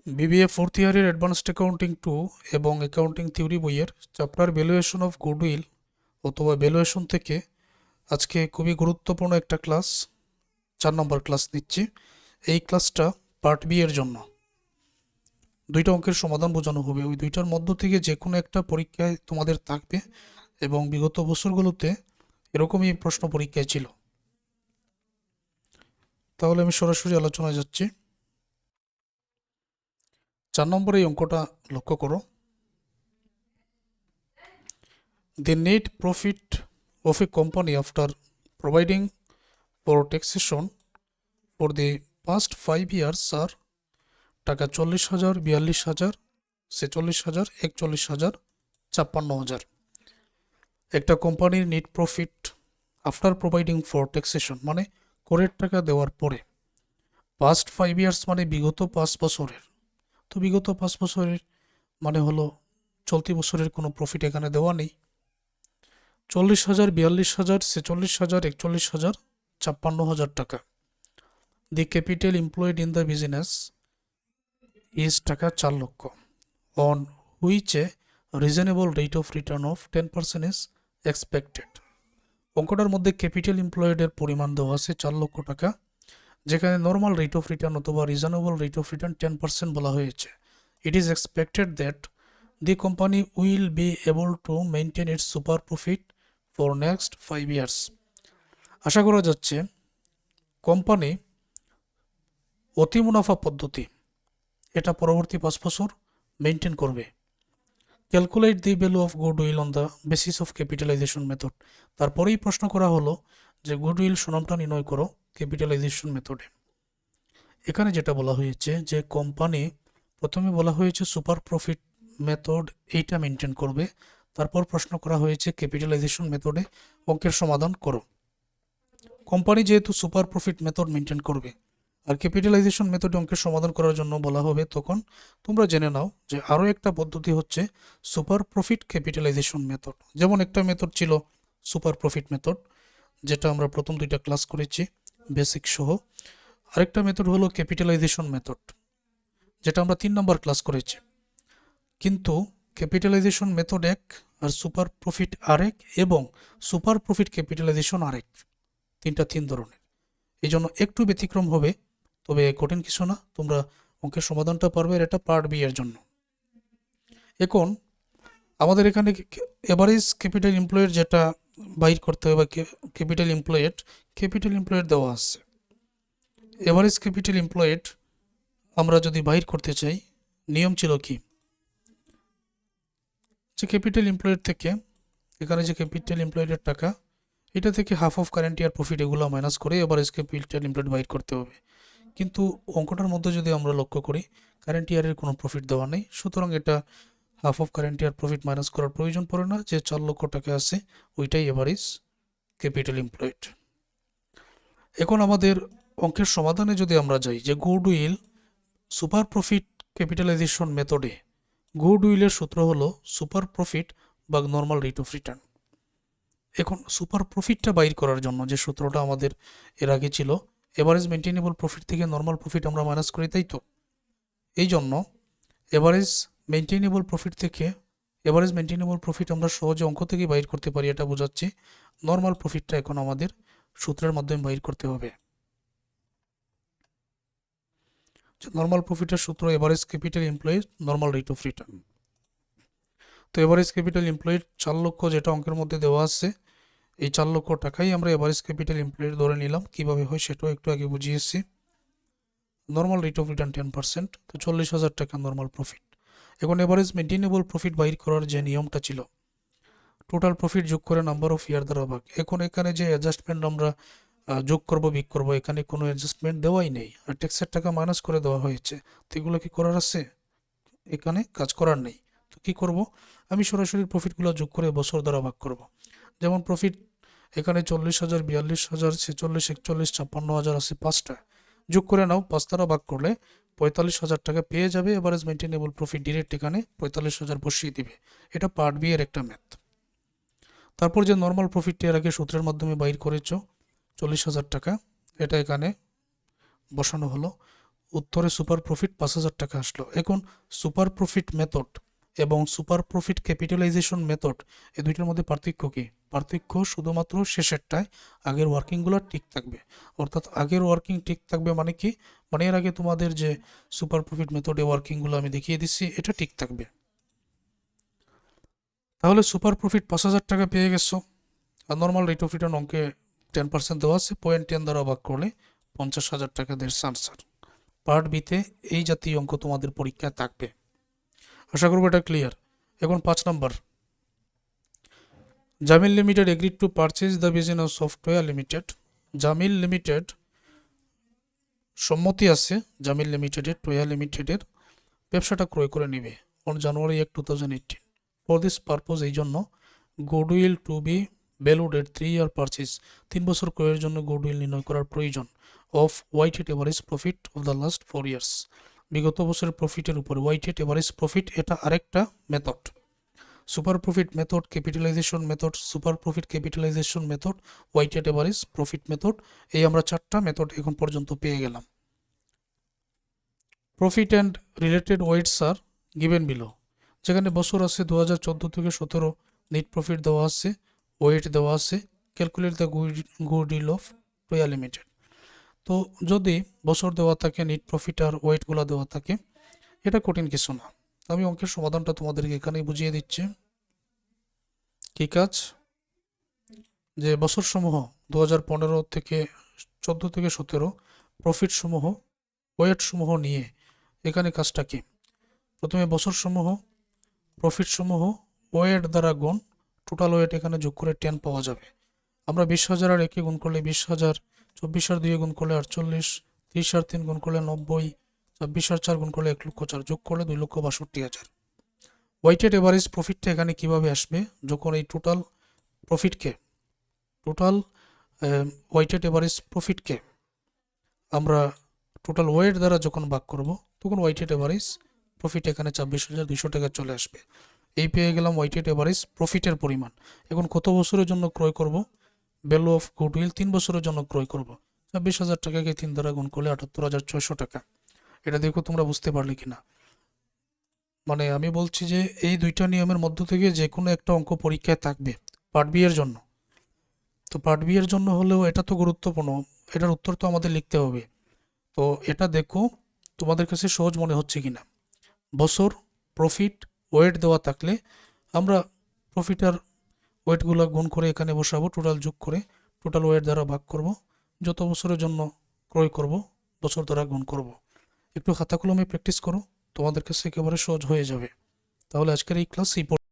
BBA fourth ইয়ারের advanced accounting 2 এবং accounting theory বইয়ের চ্যাপ্টার ভ্যালুয়েশন অফ গুডউইল অথবা ভ্যালুয়েশন থেকে আজকে খুবই গুরুত্বপূর্ণ একটা ক্লাস 4 নম্বর ক্লাস নিচ্ছি। এই ক্লাসটা পার্ট বি এর জন্য দুইটা অঙ্কের সমাধান বোঝানো হবে। ওই দুইটার মধ্য থেকে যে কোনো একটা পরীক্ষায় তোমাদের থাকবে এবং বিগত বছরগুলোতে এরকমই প্রশ্ন পরীক্ষায় ছিল। তাহলে আমি সরাসরি আলোচনায় যাচ্ছি। 4 নম্বর এই অঙ্কটা লক্ষ্য করো। The net profit of a company after providing for taxation for the past 5 years are টাকা 40,000, 42,000, 46,000, 41,000, 56,000। একটা কোম্পানির net profit after providing for taxation মানে করের টাকা দেওয়ার পরে, পাস্ট 5 ইয়ার্স মানে বিগত 5 বছরের। তো বিগত 5 বছরের মানে হলো চলতি বছরের কোনো প্রফিট এখানে দেওয়া নেই। 40,000, 42,000, 46,000, 41,000, 56,000 টাকা। The capital employed in the business is টাকা 4 লক্ষ, on which a reasonable rate of return of 10% is expected. অঙ্কটার মধ্যে ক্যাপিটাল এমপ্লয়েডের পরিমাণ দেওয়া আছে 4 লক্ষ টাকা, যেখানে নর্মাল রেট অফ রিটার্ন অথবা রিজনেবল রেট অফ রিটার্ন 10% বলা হয়েছে। It is expected that the company will be able to maintain its super profit for next 5 years. আশা করা যাচ্ছে কোম্পানি অতি মুনাফা পদ্ধতি এটা পরবর্তী 5 বছর মেনটেন করবে। Calculate the value of goodwill on the basis of capitalisation method. তারপরেই প্রশ্ন করা হলো যে গুডউইল সনামটা নির্ণয় করো ক্যাপিটালাইজেশন মেথডে। এখানে যেটা বলা হয়েছে যে কোম্পানি প্রথমে বলা হয়েছে সুপার প্রফিট মেথড এইটা মেনটেন করবে, তারপর প্রশ্ন করা হয়েছে ক্যাপিটালাইজেশন মেথডে অঙ্কের সমাধান করো। কোম্পানি যেহেতু সুপার প্রফিট মেথড মেনটেন করবে আর ক্যাপিটালাইজেশন মেথডে অঙ্কের সমাধান করার জন্য বলা হবে, তখন তোমরা জেনে নাও যে আরও একটা পদ্ধতি হচ্ছে সুপার প্রফিট ক্যাপিটালাইজেশন মেথড। যেমন একটা মেথড ছিল সুপার প্রফিট মেথড, যেটা আমরা প্রথম 2টা ক্লাস করেছি বেসিক সহ। আরেকটা মেথড হলো ক্যাপিটালাইজেশন মেথড, যেটা আমরা 3 নম্বর ক্লাস করেছি। কিন্তু ক্যাপিটালাইজেশন মেথড এক আর সুপার প্রফিট আরেক এবং সুপার প্রফিট ক্যাপিটালাইজেশন আরেক, 3 ধরনের। এই জন্য একটু ব্যতিক্রম হবে, তবে কঠিন কিছু না, তোমরা অঙ্কের সমাধানটা পারবে। আর এটা পার্ট বি এর জন্য। এখন আমাদের এখানে এভারেজ ক্যাপিটাল এমপ্লয়েড যেটা বাইর করতে হবে বা ক্যাপিটাল এমপ্লয়েড দেওয়া আছে। এভারেজ ক্যাপিটাল এমপ্লয়েড আমরা যদি বাইর করতে চাই, নিয়ম ছিল কি যে ক্যাপিটাল এমপ্লয়েড থেকে এখানে যে ক্যাপিটাল এমপ্লয়েডের টাকা, এটা থেকে half of current year profit এগুলো মাইনাস করে এভারেজ ক্যাপিটাল এমপ্লয়েড বাইর করতে হবে। কিন্তু অঙ্কটার মধ্যে যদি আমরা লক্ষ্য করি কারেন্ট ইয়ারের কোনো প্রফিট দেওয়া নেই, সুতরাং এটা half of current year profit minus করার প্রয়োজন পড়ে না। যে 4 লক্ষ টাকা আছে ওইটাই এভারেজ ক্যাপিটাল এমপ্লয়েড। এখন আমাদের অঙ্কের সমাধানে যদি আমরা যাই যে গুডউইল সুপার প্রফিট ক্যাপিটালাইজেশন মেথডে গুডউইলের সূত্র হলো সুপার প্রফিট বা নর্মাল রেট অফ রিটার্ন। এখন সুপার প্রফিটটা বাইর করার জন্য যে সূত্রটা আমাদের এর আগে ছিল, এভারেজ মেনটেনেবল প্রফিট থেকে নর্মাল প্রফিট আমরা মাইনাস করি, তাই তো? এই জন্য এভারেজ মেনটেনেবল প্রফিট আমরা সহজে অঙ্ক থেকে বাইর করতে পারি, এটা বোঝাচ্ছি। নর্মাল প্রফিটটা এখন আমাদের সূত্রের মাধ্যমে বাইর করতে হবে। নর্মাল প্রফিটের সূত্র average capital employed normal rate of return. তো এভারেজ ক্যাপিটাল এমপ্লয়েড 4 লক্ষ যেটা অঙ্কের মধ্যে দেওয়া আছে, এই 4 লক্ষ টাকাই আমরা এভারেজ ক্যাপিটাল এমপ্লয়েড ধরে নিলাম। কিভাবে হয় সেটাও একটু আগে বুঝিয়েছি। নর্মাল রেট অফ রিটার্ন 10%, তো 40,000 টাকা নর্মাল প্রফিট। এখন এভারেজ মেনটেনেবল প্রফিট বাইর করার যে নিয়মটা ছিল, টোটাল প্রফিট যোগ করে নাম্বার অফ ইয়ার দ্বারা ভাগ। এখন এখানে যে অ্যাডজাস্টমেন্ট আমরা যোগ করব বিয়োগ করব, এখানে কোনো অ্যাডজাস্টমেন্ট দেওয়াই নেই, আর ট্যাক্সের টাকা মাইনাস করে দেওয়া হয়েছে। তো এগুলো কি করার আছে? এখানে কাজ করার নেই। তো কি করব, আমি সরাসরি প্রফিটগুলো যোগ করে বছর দ্বারা ভাগ করব। যেমন প্রফিট এখানে 40,000, 42,000, 46, 41, 56,000 আছে, 5টা যোগ করে নাও, 5 দ্বারা ভাগ করলে 45,000 টাকা পেয়ে যাবে। এভারেজ মেনটেনেবল প্রফিট ডিরেক্ট এখানে 45,000 বসিয়ে দিবে। এটা পার্ট বি এর একটা ম্যাথ। তারপর যে নর্মাল প্রফিটটি এর আগে সূত্রের মাধ্যমে বাইর করেছো 40,000 টাকা, এটা এখানে বসানো হলো। উত্তরে সুপার প্রফিট 5,000 টাকা আসলো। এখন সুপার প্রফিট মেথড এবং সুপার প্রফিট ক্যাপিটালাইজেশন মেথড এই দুইটার মধ্যে পার্থক্য কি? পার্থক্য শুধুমাত্র শেষেরটায় আগের ওয়ার্কিংগুলো ঠিক থাকবে। অর্থাৎ আগের ওয়ার্কিং ঠিক থাকবে মানে কি? মানে এর আগে তোমাদের যে সুপার প্রফিট মেথডে ওয়ার্কিংগুলো আমি দেখিয়ে দিচ্ছি এটা ঠিক থাকবে। তাহলে সুপার প্রফিট 5,000 টাকা পেয়ে গেছো। আর নর্মাল রেট অফ রিটার্ন অঙ্কে 10% দেওয়া আছে, 0.10 দ্বারা ভাগ করলে 50,000 টাকা দের আনসার। পার্ট বিতে এই জাতীয় অঙ্ক তোমাদের পরীক্ষায় থাকবে। আশা করবো এটা ক্লিয়ার। এখন 5 number, Jamil limited agreed to purchase the business of Toya limited. Jamil limited সম্মতি আছে জামিল লিমিটেডের টোয়া লিমিটেডের ব্যবসাটা ক্রয় করে নেবে on January 1, 2018। For this purpose এই জন্য goodwill to be valued at 3 year purchase, 3 বছর ক্রয়ের জন্য গুডউইল নির্ণয় করার প্রয়োজন। Of weighted average profit of the last 4 years, বিগত বছরের প্রফিটের উপর ওয়াইটেড এভারেজ প্রফিট, এটা আরেকটা method. Super profit method, capitalisation method, super profit capitalisation method, weighted average profit method, এই আমরা 4টা মেথড এখন পর্যন্ত পেয়ে গেলাম। Profit and related weights are given below, যেখানে বছর আছে 2014 থেকে 17, নেট প্রফিট দেওয়া আছে, ওয়েট দেওয়া আছে, calculate the goodwill of Toya limited. তো যদি বছর দেওয়া থাকে, নেট প্রফিট আর ওয়েটগুলো দেওয়া থাকে, এটা কঠিন কিছু না। আমি অঙ্কের সমাধানটা তোমাদেরকে এখানেই বুঝিয়ে দিচ্ছি। কি কাজ? যে বছর সমূহ 2015 থেকে 14 থেকে 17 প্রফিট সমূহ ওয়েট সমূহ নিয়ে এখানে কাজটা কি? প্রথমে বছর সমূহ প্রফিট সমূহ ওয়েট দ্বারা গুণ, টোটাল ওয়েট এখানে যোগ করে 10 পাওয়া যাবে। আমরা 20,000 আর 1 গুণ করলে 20,000, 24 আর 2 গুণ করলে 48, 30 আর 3 গুণ করলে 90, 26 আর 4 গুণ করলে 1,04,000, যোগ করলে 2,62,000। ওয়াইটেড এভারেজ প্রফিটটা এখানে কিভাবে আসবে? যখন এই টোটাল প্রফিটকে, টোটাল ওয়াইটেড এভারেজ প্রফিটকে আমরা টোটাল ওয়েট দ্বারা যখন ভাগ করব, তখন ওয়াইটেড এভারেজ প্রফিট এখানে 26,200 টাকা চলে আসবে। এই পেয়ে গেলাম ওয়াইটেড এভারেজ প্রফিটের পরিমাণ। এখন কত বছরের জন্য ক্রয় করব? ভ্যালু অফ গুডউইল 3 বছরের জন্য ক্রয় করব। 26,000 টাকাকে 3 দ্বারা গুণ করলে 78,600 টাকা। এটা দেখো তোমরা বুঝতে পারলে কিনা। মানে আমি বলছি যে এই দুইটা নিয়মের মধ্য থেকে যে কোনো একটা অঙ্ক পরীক্ষায় থাকবে পার্ট বি এর জন্য। তো পার্ট বি এর জন্য হলেও এটা তো গুরুত্বপূর্ণ, এটার উত্তর তো আমাদের লিখতে হবে। তো এটা দেখো তোমাদের কাছে সহজ মনে হচ্ছে কিনা। বছর, প্রফিট, ওয়েট দেওয়া থাকলে আমরা প্রফিট আর ওয়েটগুলো গুণ করে এখানে বসাবো, টোটাল যোগ করে টোটাল ওয়েট দ্বারা ভাগ করব, যত বছরের জন্য ক্রয় করব বছর দ্বারা গুণ করব। একটু খাতা কলমে প্র্যাকটিস করো, তোমাদের কাছে একেবারে সহজ হয়ে যাবে। তাহলে আজকের এই ক্লাস এই